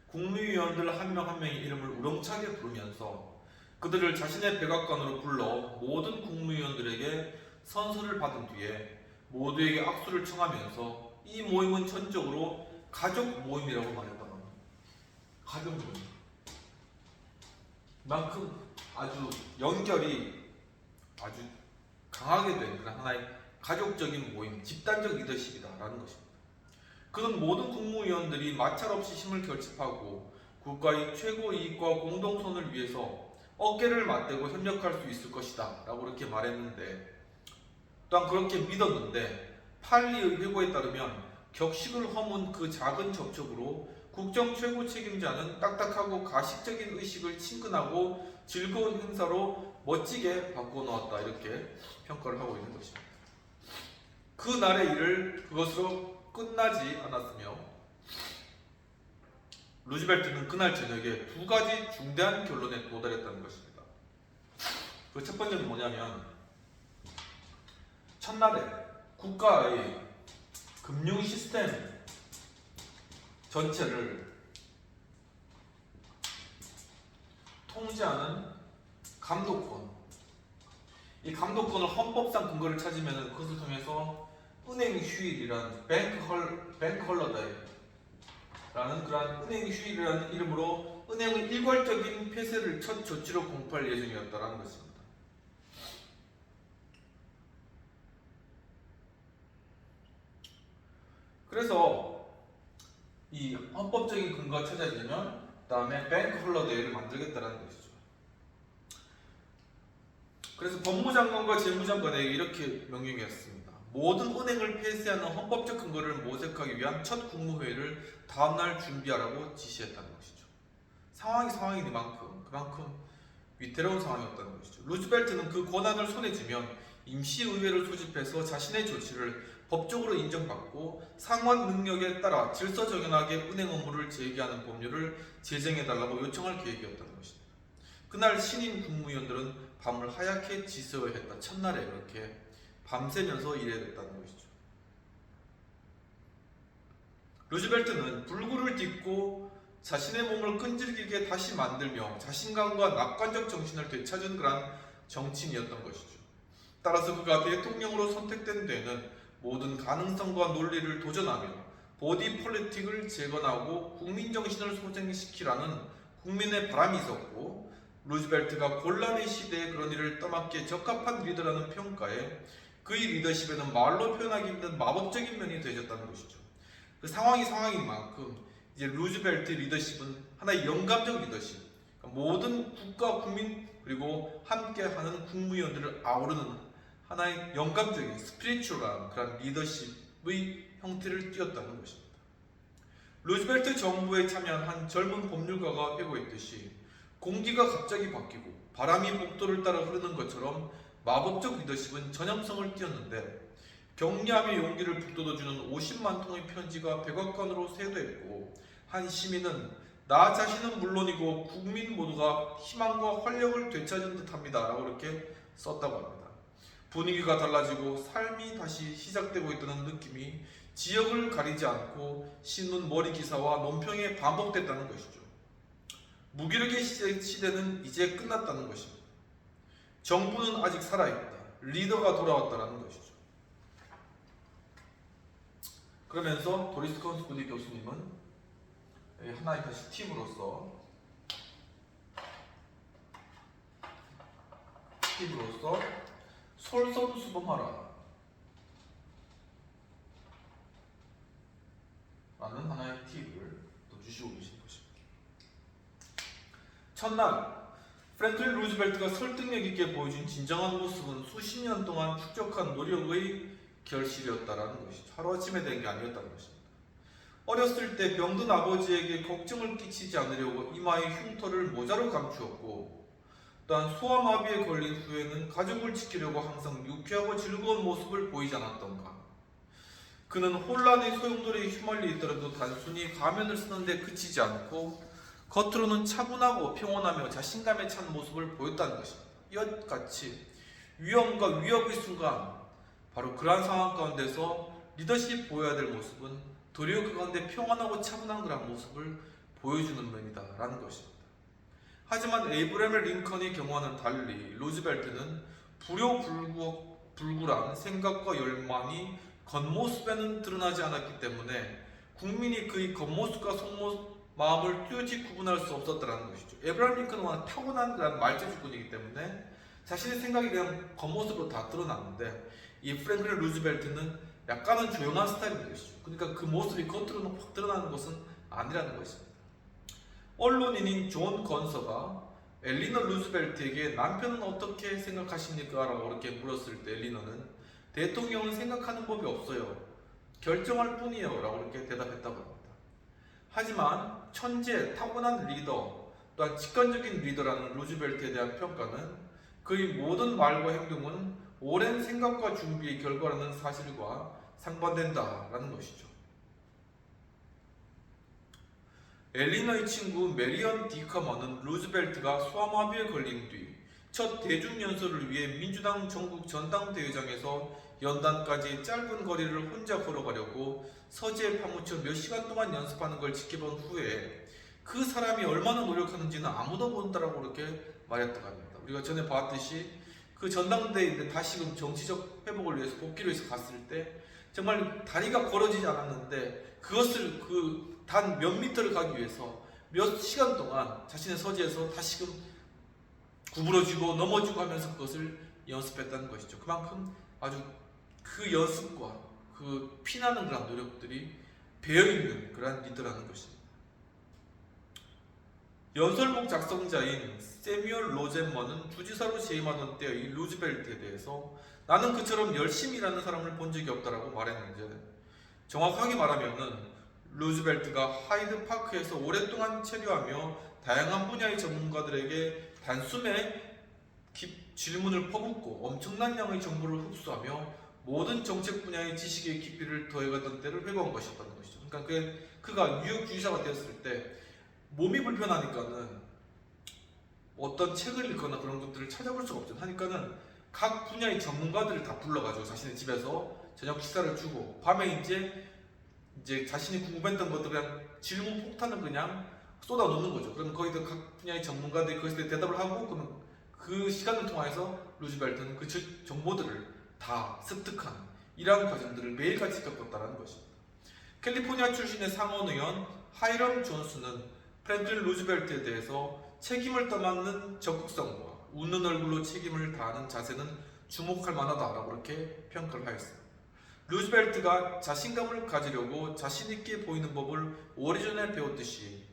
국무위원들 한 명 한 명의 이름을 우렁차게 부르면서 그들을 자신의 백악관으로 불러 모든 국무위원들에게 선서를 받은 뒤에 모두에게 악수를 청하면서 이 모임은 전적으로 가족 모임이라고 말했다고 합니다. 가족 모임. 만큼 아주 연결이 아주 강하게 된 그런 하나의 가족적인 모임, 집단적 리더십이다라는 것입니다. 그는 모든 국무위원들이 마찰 없이 힘을 결집하고 국가의 최고 이익과 공동선을 위해서 어깨를 맞대고 협력할 수 있을 것이다 라고 그렇게 말했는데, 또한 그렇게 믿었는데 팔리의 회고에 따르면 격식을 허문 그 작은 접촉으로 국정 최고 책임자는 딱딱하고 가식적인 의식을 친근하고 즐거운 행사로 멋지게 바꿔놓았다, 이렇게 평가를 하고 있는 것입니다. 그 날의 일을 그것으로 끝나지 않았으며 루즈벨트는 그날 저녁에 두 가지 중대한 결론에 도달했다는 것입니다. 그 첫 번째는 뭐냐면, 첫날에 국가의 금융 시스템 전체를 통제하는 감독권, 이 감독권을 헌법상 근거를 찾으면 그것을 통해서 은행 휴일이란 뱅크 헐러데이라는 그러한 은행 휴일이라는 이름으로 은행의 일괄적인 폐쇄를 첫 조치로 공포할 예정이었다는 것입니다. 그래서 이 헌법적인 근거가 찾아지면 다음에 뱅크 헐러데이를 만들겠다는 것이죠. 그래서 법무장관과 재무장관에게 이렇게 명령했습니다. 모든 은행을 폐쇄하는 헌법적 근거를 모색하기 위한 첫 국무회의를 다음날 준비하라고 지시했다는 것이죠. 상황이니만큼 그만큼 위태로운 상황이었다는 것이죠. 루즈벨트는 그 권한을 손에 쥐면 임시의회를 소집해서 자신의 조치를 법적으로 인정받고 상원 능력에 따라 질서정연하게 은행 업무를 재개하는 법률을 제정해달라고 요청할 계획이었다는 것입니다. 그날 신임 국무위원들은 밤을 하얗게 지새워야 했다. 첫날에 그렇게 밤새면서 일해야 됐다는 것이죠. 루즈벨트는 불구를 딛고 자신의 몸을 끈질기게 다시 만들며 자신감과 낙관적 정신을 되찾은 그런 정치인이었던 것이죠. 따라서 그가 대통령으로 선택된 데에는 모든 가능성과 논리를 도전하며 보디 폴리틱을 재건하고 국민 정신을 소생시키라는 국민의 바람이 있었고, 루즈벨트가 곤란의 시대에 그런 일을 떠맡기에 적합한 리더라는 평가에 그의 리더십에는 말로 표현하기 힘든 마법적인 면이 더해졌다는 것이죠. 그 상황인 만큼 이제 루즈벨트 리더십은 하나의 영감적 리더십, 그러니까 모든 국가 국민 그리고 함께하는 국무위원들을 아우르는 하나의 영감적인 스피리추얼한 그런 리더십의 형태를 띄었다는 것입니다. 루즈벨트 정부에 참여한 한 젊은 법률가가 회고했듯이 공기가 갑자기 바뀌고 바람이 복도를 따라 흐르는 것처럼 마법적 리더십은 전염성을 띄었는데, 격려함의 용기를 북돋워주는 50만 통의 편지가 백악관으로 쇄도했고, 한 시민은 나 자신은 물론이고 국민 모두가 희망과 활력을 되찾은 듯합니다 라고 이렇게 썼다고 합니다. 분위기가 달라지고 삶이 다시 시작되고 있다는 느낌이 지역을 가리지 않고 신문 머리 기사와 논평에 반복됐다는 것이죠. 무기력의 시대는 이제 끝났다는 것입니다. 정부는 아직 살아있다. 리더가 돌아왔다는 것이죠. 그러면서 도리스 컨스쿠디 교수님은 하나의 다시 팁으로서 솔선수범하라 라는 하나의 팁을 또 주시고 계신 것입니다. 첫날 프랭클린 루즈벨트가 설득력 있게 보여준 진정한 모습은 수십 년 동안 축적한 노력의 결실이었다라는 것이죠. 하루아침에 된 게 아니었다는 것입니다. 어렸을 때 병든 아버지에게 걱정을 끼치지 않으려고 이마에 흉터를 모자로 감추었고, 또한 소아마비에 걸린 후에는 가족을 지키려고 항상 유쾌하고 즐거운 모습을 보이지 않았던가. 그는 혼란의 소용돌이에 휘말려 있더라도 단순히 가면을 쓰는데 그치지 않고 겉으로는 차분하고 평온하며 자신감에 찬 모습을 보였다는 것입니다. 이것같이 위험과 위협의 순간, 바로 그러한 상황 가운데서 리더십이 보여야 될 모습은 도리어 그 가운데 평안하고 차분한 그런 모습을 보여주는 면이다 라는 것입니다. 하지만 에이브래임 링컨의 경우와는 달리 루즈벨트는 불효불구란 생각과 열망이 겉모습에는 드러나지 않았기 때문에 국민이 그의 겉모습과 속모습, 마음을 뚜렷이 구분할 수 없었다는 것이죠. 에이브래임 링컨은 워낙 타고난 그런 말재주꾼이기 때문에 자신의 생각이 그냥 겉모습으로 다 드러났는데, 이 프랭클린 루즈벨트는 약간은 조용한 스타일인 것이죠. 그러니까 그 모습이 겉으로는 확 드러나는 것은 아니라는 것입니다. 언론인인 존 건서가 엘리너 루즈벨트에게 남편은 어떻게 생각하십니까? 라고 이렇게 물었을 때 엘리너는 대통령은 생각하는 법이 없어요. 결정할 뿐이에요. 라고 이렇게 대답했다고 합니다. 하지만 천재, 타고난 리더, 또한 직관적인 리더라는 루즈벨트에 대한 평가는 그의 모든 말과 행동은 오랜 생각과 준비의 결과라는 사실과 상반된다라는 것이죠. 엘리너의 친구 메리언 디커먼은 루즈벨트가 소아마비에 걸린 뒤 첫 대중연설을 위해 민주당 전국 전당대회장에서 연단까지 짧은 거리를 혼자 걸어가려고 서재에 파묻혀 몇 시간 동안 연습하는 걸 지켜본 후에 그 사람이 얼마나 노력하는지는 아무도 모른다라고 그렇게 말했다고 합니다. 우리가 전에 봤듯이 그 전당대회인데 다시금 정치적 회복을 위해서 복귀를 해서 갔을 때 정말 다리가 걸어지지 않았는데 그것을 그 단 몇 미터를 가기 위해서 몇 시간 동안 자신의 서재에서 다시금 구부러지고 넘어지고 하면서 그것을 연습했다는 것이죠. 그만큼 아주 그 연습과 그 피나는 그런 노력들이 배어있는 그런 리더라는 것입니다. 연설문 작성자인 세뮤얼 로젠먼은 주지사로 재임하던 때의 루즈벨트에 대해서 나는 그처럼 열심히 일하는 사람을 본 적이 없다라고 말했는데, 정확하게 말하면은 루즈벨트가 하이드 파크에서 오랫동안 체류하며 다양한 분야의 전문가들에게 단숨에 질문을 퍼붓고 엄청난 양의 정보를 흡수하며 모든 정책 분야의 지식의 깊이를 더해가던 때를 회고한 것이었다는 것이죠. 그러니까 그가 뉴욕 주지사가 되었을 때 몸이 불편하니까는 어떤 책을 읽거나 그런 것들을 찾아볼 수가 없죠. 하니까는 각 분야의 전문가들을 다 불러가지고 자신의 집에서 저녁 식사를 주고 밤에 이제 자신이 궁금했던 것들을 그냥 질문 폭탄을 그냥 쏟아 놓는 거죠. 그러면 거기서 각 분야의 전문가들이 그것에 대답을 하고, 그러면 그 시간을 통해서 루즈벨트는 그 정보들을 다 습득한 이러한 과정들을 매일같이 겪었다는 것입니다. 캘리포니아 출신의 상원의원 하이럼 존스는 프랭클린 루즈벨트에 대해서 책임을 떠맡는 적극성과 웃는 얼굴로 책임을 다하는 자세는 주목할 만하다라고 이렇게 평가를 하였습니다. 루즈벨트가 자신감을 가지려고 자신있게 보이는 법을 오래전에 배웠듯이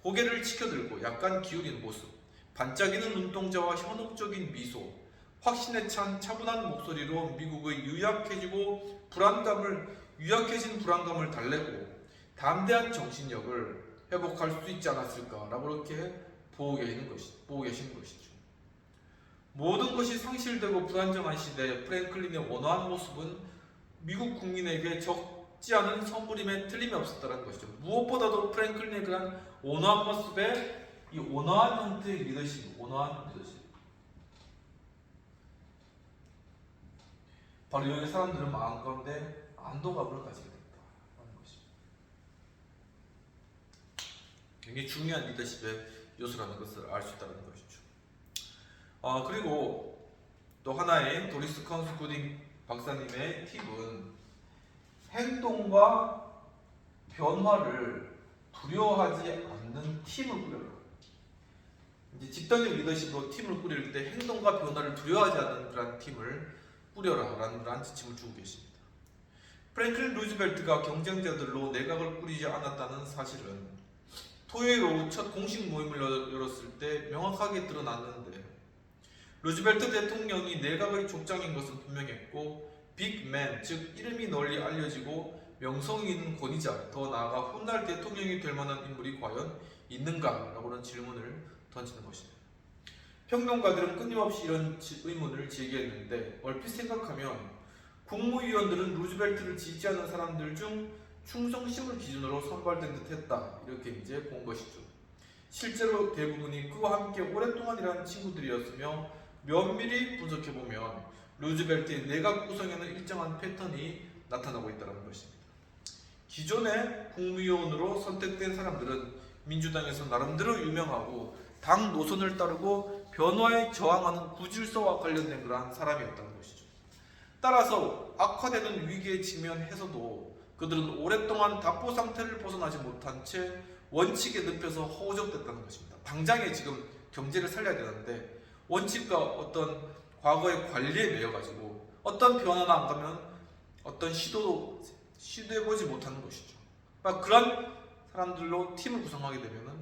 고개를 치켜들고 약간 기울인 모습, 반짝이는 눈동자와 현혹적인 미소, 확신에 찬 차분한 목소리로 미국의 유약해진 불안감을 달래고 담대한 정신력을 회복할 수 있지 않았을까라고 이렇게 보고 계신 것이죠. 모든 것이 상실되고 불안정한 시대에 프랭클린의 온화한 모습은 미국 국민에게 적지 않은 선물임에 틀림이 없었다는 것이죠. 무엇보다도 프랭클린의 그런 온화한 모습에 이 온화한 형태의 리더십, 바로 여기 사람들은 마음 가운데 안도감을 가지게 된다는 것입니다. 굉장히 중요한 리더십의 요소라는 것을 알 수 있다는 것이죠. 그리고 또 하나의 도리스 컨스 구딩 박사님의 팁은 행동과 변화를 두려워하지 않는 팀을 꾸려라. 이제 집단적 리더십으로 팀을 꾸릴 때 행동과 변화를 두려워하지 않는 그런 팀을 꾸려라라는 그런 지침을 주고 계십니다. 프랭클린 루즈벨트가 경쟁자들로 내각을 꾸리지 않았다는 사실은 토요일 오후 첫 공식 모임을 열었을 때 명확하게 드러났는데 루즈벨트 대통령이 내각의 족장인 것은 분명했고 빅맨, 즉 이름이 널리 알려지고 명성이 있는 권위자, 더 나아가 훗날 대통령이 될 만한 인물이 과연 있는가? 라고는 질문을 던지는 것입니다. 평론가들은 끊임없이 이런 의문을 제기했는데 얼핏 생각하면 국무위원들은 루즈벨트를 지지하는 사람들 중 충성심을 기준으로 선발된 듯 했다. 이렇게 이제 본 것이죠. 실제로 대부분이 그와 함께 오랫동안 일한 친구들이었으며 면밀히 분석해보면 루즈벨트의 내각 구성에는 일정한 패턴이 나타나고 있다는 것입니다. 기존의 국무위원으로 선택된 사람들은 민주당에서 나름대로 유명하고 당 노선을 따르고 변화에 저항하는 구질서와 관련된 그러한 사람이었다는 것이죠. 따라서 악화되는 위기에 직면해서도 그들은 오랫동안 답보 상태를 벗어나지 못한 채 원칙에 늪에서 허우적댔다는 것입니다. 당장에 지금 경제를 살려야 되는데 원칙과 어떤 과거의 관리에 매여가지고 어떤 변화나 안 가면 어떤 시도도 시도해보지 못하는 것이죠. 그러니까 그런 사람들로 팀을 구성하게 되면은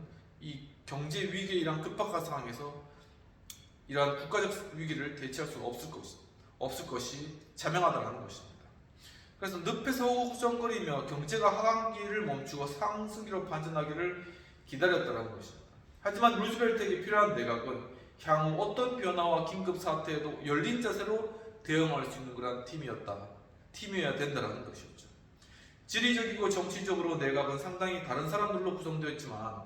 이 경제 위기의 이러한 급박한 상황에서 이러한 국가적 위기를 대체할 수가 없을 것이 자명하다는 것입니다. 그래서 늪에서 후정거리며 경제가 하강기를 멈추고 상승기로 반전하기를 기다렸다는 것입니다. 하지만 루즈벨트에게 필요한 내각은 향후 어떤 변화와 긴급 사태에도 열린 자세로 대응할 수 있는 그런 팀이어야 된다는 것이었죠. 지리적이고 정치적으로 내각은 상당히 다른 사람들로 구성되었지만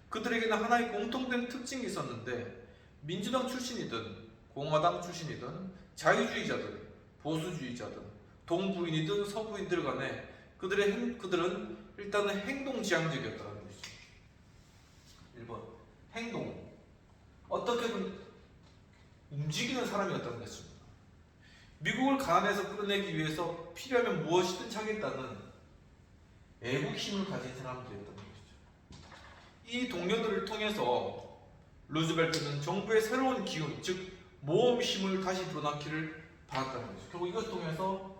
그들에게는 하나의 공통된 특징이 있었는데 민주당 출신이든 공화당 출신이든 자유주의자든 보수주의자든 동부인이든 서부인들 간에 그들은 일단은 행동지향적이었다는 것이죠. 1번 행동 어떻게든 움직이는 사람이었다는 것입니다. 미국을 가난에서 끌어내기 위해서 필요하면 무엇이든지 하겠다는 애국 힘을 가진 사람들이었다는 것이죠. 이 동료들을 통해서 루즈벨트는 정부의 새로운 기운, 즉 모험 힘을 다시 불어넣기를 바랐다는 것이죠. 결국 이것을 통해서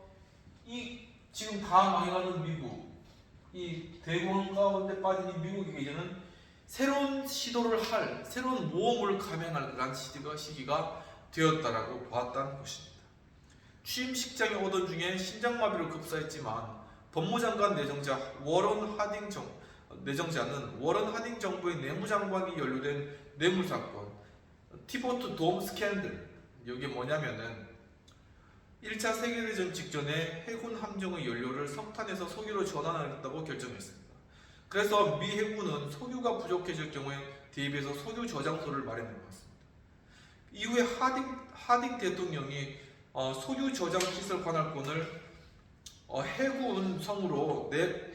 이 지금 다 망해가는 미국, 이 대공황 가운데 빠진 이 미국에게 이제는 새로운 시도를 할, 새로운 모험을 감행할 그런 시기가 되었다라고 보았다는 것입니다. 취임식장에 오던 중에 심장마비로 급사했지만 법무장관 내정자는 워런 하딩 정부의 내무장관이 연루된 뇌물사건, 티보트 돔 스캔들. 이게 뭐냐면은 1차 세계대전 직전에 해군 함정의 연료를 석탄에서 석유로 전환하겠다고 결정했습니다. 그래서 미 해군은 석유가 부족해질 경우에 대비해서 석유 저장소를 마련해 왔습니다. 이후에 하딩 대통령이 석유 저장 시설 관할권을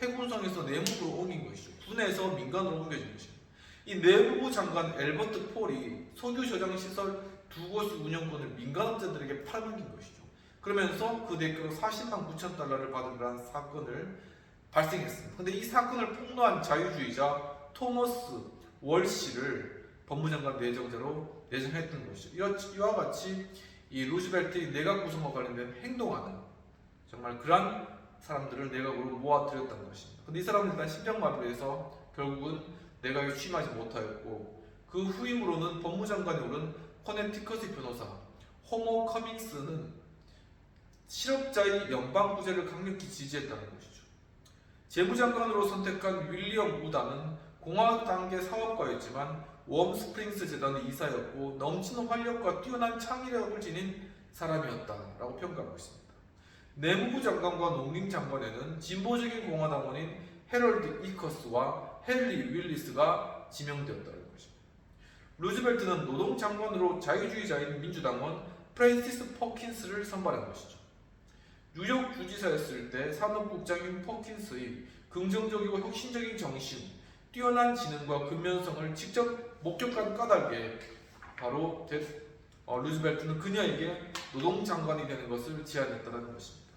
해군성에서 내무부로 옮긴 것이죠. 군에서 민간으로 옮겨진 것입니다. 이 내무부 장관 엘버트 폴이 석유 저장 시설 두 곳 운영권을 민간업자들에게 팔아넘긴 것이죠. 그러면서 그 대가로 40만 9천 달러를 받은 그런 사건을 발생했습니다. 그런데 이 사건을 폭로한 자유주의자 토머스 월시를 법무장관 내정자로 내정했던 것이죠. 이와 같이 이 루즈벨트의 내각 구성과 관련된 행동하는 정말 그러한 사람들을 내각으로 모아들였다는 것입니다. 그런데 이 사람들은 심장마비로 해서 결국은 내각에 취임하지 못하였고 그 후임으로는 법무장관에 오른 커네티컷의 변호사 호모 커밍스는 실업자의 연방부재를 강력히 지지했다는 것이죠. 재무장관으로 선택한 윌리엄 우다는 공화당계 사업가였지만 웜스프링스 재단의 이사였고 넘치는 활력과 뛰어난 창의력을 지닌 사람이었다라고 평가하고 있습니다. 내무부 장관과 농림장관에는 진보적인 공화당원인 해럴드 이커스와 헨리 윌리스가 지명되었다는 것입니다. 루즈벨트는 노동장관으로 자유주의자인 민주당원 프랜시스 퍼킨스를 선발한 것이죠. 뉴욕 주지사였을 때 산업국장인 퍼킨스의 긍정적이고 혁신적인 정신, 뛰어난 지능과 근면성을 직접 목격한 까닭에 바로 루즈벨트는 그녀에게 노동장관이 되는 것을 제안했다는 것입니다.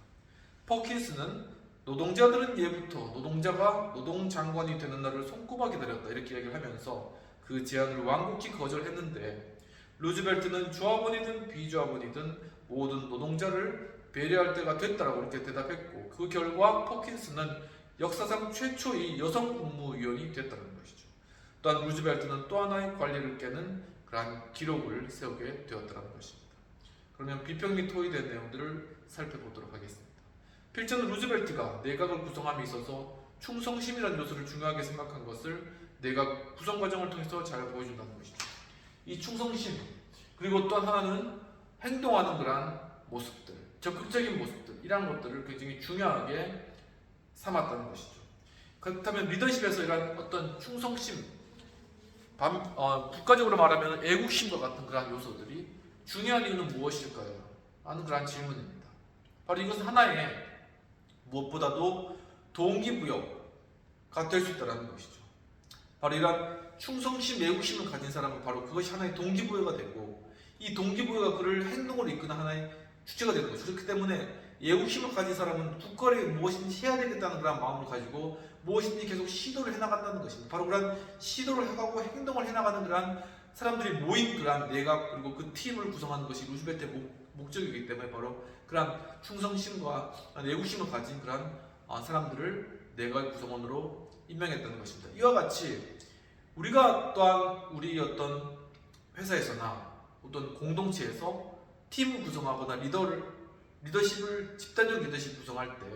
퍼킨스는 노동자들은 예부터 노동자가 노동장관이 되는 날을 손꼽아 기다렸다 이렇게 얘기를 하면서 그 제안을 완곡히 거절했는데 루즈벨트는 조합원이든 비조합원이든 모든 노동자를 배려할 때가 됐다라고 이렇게 대답했고 그 결과 퍼킨스는 역사상 최초의 여성 국무위원이 됐다는 것이죠. 또한 루즈벨트는 또 하나의 관리를 깨는 그러한 기록을 세우게 되었더라는 것입니다. 그러면 비평 및 토의된 내용들을 살펴보도록 하겠습니다. 필자는 루즈벨트가 내각을 구성함에 있어서 충성심이라는 요소를 중요하게 생각한 것을 내각 구성 과정을 통해서 잘 보여준다는 것이죠. 이 충성심, 그리고 또 하나는 행동하는 그러한 모습들, 적극적인 모습들, 이런 것들을 굉장히 중요하게 삼았다는 것이죠. 그렇다면 리더십에서 이런 어떤 충성심, 국가적으로 말하면 애국심과 같은 그러한 요소들이 중요한 이유는 무엇일까요? 하는 그러한 질문입니다. 바로 이것은 하나의 무엇보다도 동기부여가 될 수 있다는 것이죠. 바로 이러한 충성심, 애국심을 가진 사람은 바로 그것이 하나의 동기부여가 되고, 이 동기부여가 그를 행동으로 이끄는 하나의 주체가 되는 것이죠. 그렇기 때문에 애국심을 가진 사람은 국가를 무엇인지 해야 되겠다는 그런 마음을 가지고 무엇인지 계속 시도를 해나간다는 것입니다. 바로 그런 시도를 해가고 행동을 해나가는 그런 사람들이 모인 그런 내각, 그리고 그 팀을 구성하는 것이 루즈벨트의 목적이기 때문에 바로 그런 충성심과 애국심을 가진 그런 사람들을 내각 구성원으로 임명했다는 것입니다. 이와 같이 우리가 또한 우리 어떤 회사에서나 어떤 공동체에서 팀을 구성하거나 리더십을 집단적 리더십 구성할 때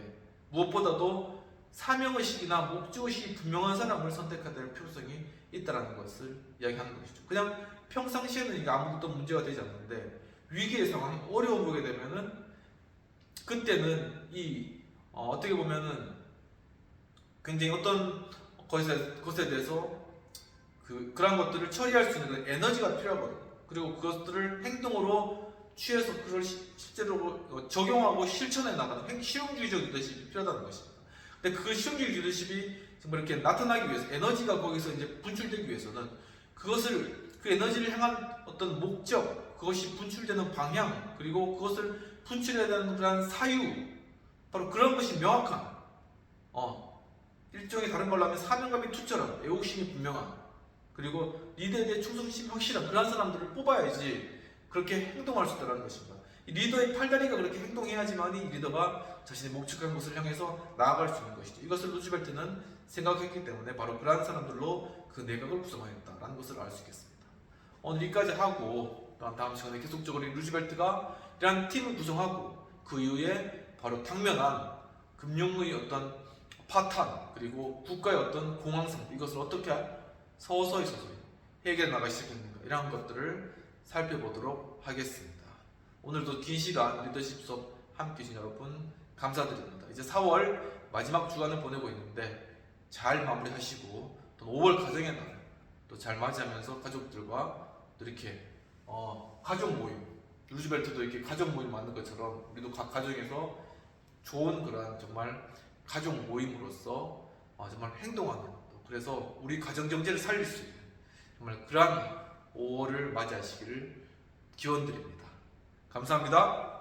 무엇보다도 사명의식이나 목적의식이 분명한 사람을 선택해야 될 필요성이 있다는 것을 이야기하는 것이죠. 그냥 평상시에는 이게 아무것도 문제가 되지 않는데 위기의 상황이 어려워 보게 되면은 그때는 어떻게 보면은 굉장히 어떤 것에 대해서 그런 것들을 처리할 수 있는 에너지가 필요하거든요. 그리고 그것들을 행동으로 취해서 그걸 실제로 적용하고 실천해 나가는 실용주의적 리더십이 필요하다는 것입니다. 근데 그 실용주의 리더십이 정말 이렇게 나타나기 위해서, 에너지가 거기서 이제 분출되기 위해서는 그 에너지를 향한 어떤 목적, 그것이 분출되는 방향, 그리고 그것을 분출해야 되는 그런 사유, 바로 그런 것이 명확한, 일종의 다른 말로 하면 사명감이 투철한, 애국심이 분명한, 그리고 리더에 대해 충성심이 확실한 그런 사람들을 뽑아야지 그렇게 행동할 수 있다는 것입니다. 이 리더의 팔다리가 그렇게 행동해야지만 이 리더가 자신의 목적한 것을 향해서 나아갈 수 있는 것이죠. 이것을 루즈벨트는 생각했기 때문에 바로 그러한 사람들로 그 내각을 구성하였다라는 것을 알 수 있겠습니다. 오늘 여기까지 하고 다음 시간에 계속적으로 루즈벨트가 이러한 팀을 구성하고 그 이후에 바로 당면한 금융의 어떤 파탄, 그리고 국가의 어떤 공황상, 이것을 어떻게 서서히 해결해 나가기 시작했는가, 이러한 것들을 살펴보도록 하겠습니다. 오늘도 긴 시간 리더십 수업 함께 해주신 여러분 감사드립니다. 이제 4월 마지막 주간을 보내고 있는데 잘 마무리하시고 또 5월 가정의 날 또 잘 맞이하면서 가족들과 또 이렇게 가족 모임, 루즈벨트도 이렇게 가족 모임 만든 것처럼 우리도 각 가정에서 좋은 그런 정말 가족 모임으로서 정말 행동하는, 그래서 우리 가정 경제를 살릴 수 있는 정말 그러한 5월을 맞이하시기를 기원드립니다. 감사합니다.